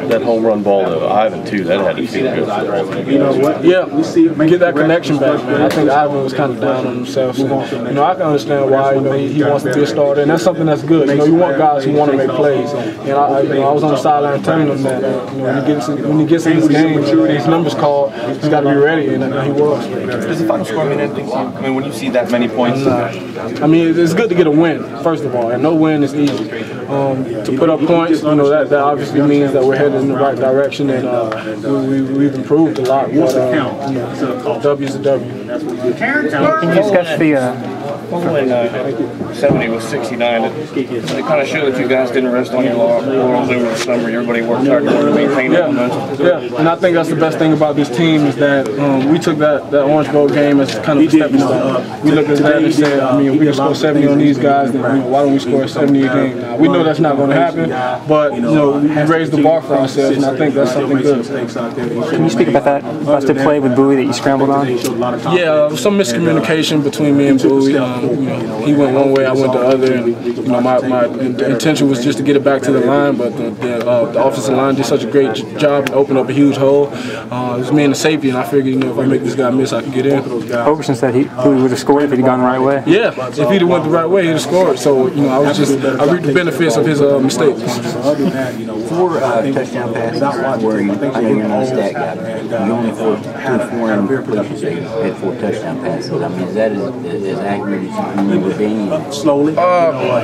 that home run ball to Ivan too, that had to feel good for the whole. You know what? Yeah, we get that connection back, man. I think Ivan was kind of down on himself. So, you know, I can understand why. You know, he wants to be a starter, and that's something that's good. You know, you want guys who want to make plays. And I was on the sideline telling him that you know, when he gets in this game, his numbers called, he's got to be ready, and he was. Does the final score mean anything to you? I mean, when you see that many points? I mean, it's good to get a win, first of all, and no win is easy. To put up points, you know, that obviously means that we're headed in the right direction, and we've improved a lot. But, you know, W's a W. Can you discuss the When 70 was 69, it kind of showed that you guys didn't rest on your laurels over the summer. Everybody worked hard to maintain that momentum. Yeah, and I think that's the best thing about this team is that we took that Orange Bowl game as kind of a stepping stone. We looked at that and said, I mean, if we can score 70 on these guys, then you know, why don't we score 70 a game now? We know that's not going to happen, but you know, we raised the bar for ourselves, and I think that's something good. Can you speak about that busted play with Bowie that you scrambled on? Yeah, some miscommunication between me and Bowie. You know, he went one way, I went the other, and you know, my intention was just to get it back to the line, but the offensive line did such a great job and opened up a huge hole. It was me and the safety, and I figured, you know, if I make this guy miss, I can get in. Hogerson said Bowie would have scored if he'd gone the right way. Yeah, if he'd have went the right way, he'd have scored. So, you know, I reaped the benefits of his mistakes. 4 touchdown passes where you, I know you're not a stat guy, you only threw 4 incompletions, so you had 4 touchdown passes. I mean, is that as accurate as you can remember being? Slowly.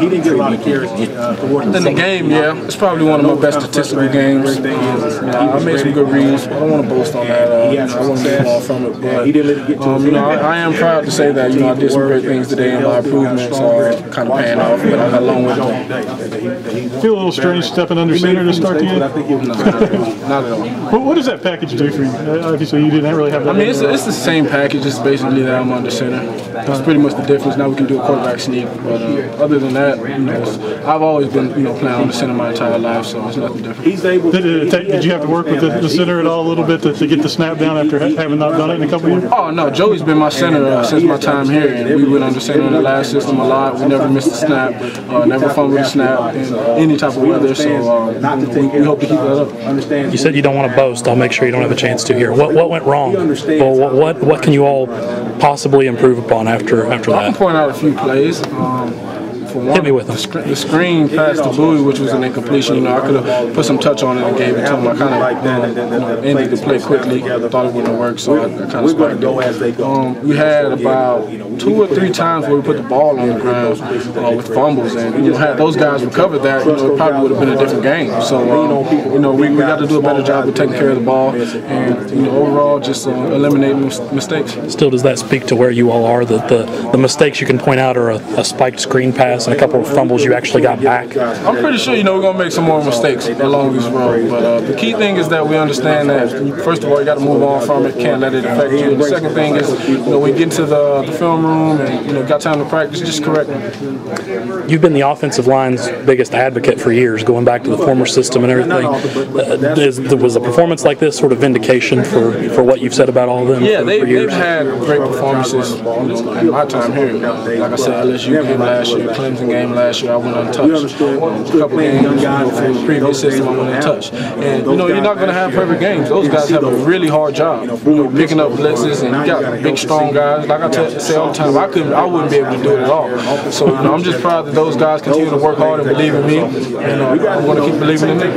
He didn't get a lot of carries in the game, yeah. It's probably one of my best statistical games. I made some good reads. I don't want to boast on that. I want to get off from it. But, you know, I am proud to say that, you know, I did some great things today, and my improvements are kind of paying off, but I got a long way to go. Feel a little strange stepping under center to start the game? No, not at all. What does that package do for you? Obviously, you didn't really have that. I mean, it's the same package. It's basically that I'm under center. That's pretty much the difference. Now we can do a quarterback sneak, but other than that, you know, I've always been, you know, playing under center my entire life, so it's nothing different. Did you have to work with the center at all a little bit to get the snap down after having not done it in a couple of years? Oh no, Joey's been my center since my time here, and we went under center in the last system a lot. We never missed a snap, never fumbled a snap in any type of weather. So we hope to keep that up. You said you don't want to boast. I'll make sure you don't have a chance to here. What went wrong? Well, what can you all possibly improve upon after that? I can point out a few plays. For one, hit me with them. The screen pass to Bowie, which was an incompletion. You know, I could have put some touch on it and gave it to him. I kind of ended the play quickly. I thought it wouldn't work, so I kind of spiked it. We had about 2 or 3 times where we put the ball on the ground with fumbles, and you know, had those guys recovered that, you know, it probably would have been a different game. So you know, we got to do a better job of taking care of the ball, and you know, overall, just eliminating mistakes. Still, does that speak to where you all are? That the mistakes you can point out are a spiked screen pass and a couple of fumbles you actually got back? I'm pretty sure, you know, we're going to make some more mistakes along this road, but the key thing is that we understand that, first of all, you got to move on from it, can't let it affect you. And the second thing is, you know, when you get into the film room and, you know, got time to practice, just correct it. You've been the offensive line's biggest advocate for years, going back to the former system and everything. Was a performance like this sort of vindication for what you've said about all of them? Yeah, for years? they've had great performances, you know, in my time here. Like I said, LSU game last year, Clemson game last year, I went untouched. A couple games, you know, from the previous system, I went untouched. And you know, you're not going to have perfect games. Those guys have a really hard job, you know, picking up blitzes, and you got big, strong guys. Like I say all the time, I wouldn't be able to do it at all. So you know, I'm just proud that those guys continue to work hard and believe in me, and I want to keep believing in them.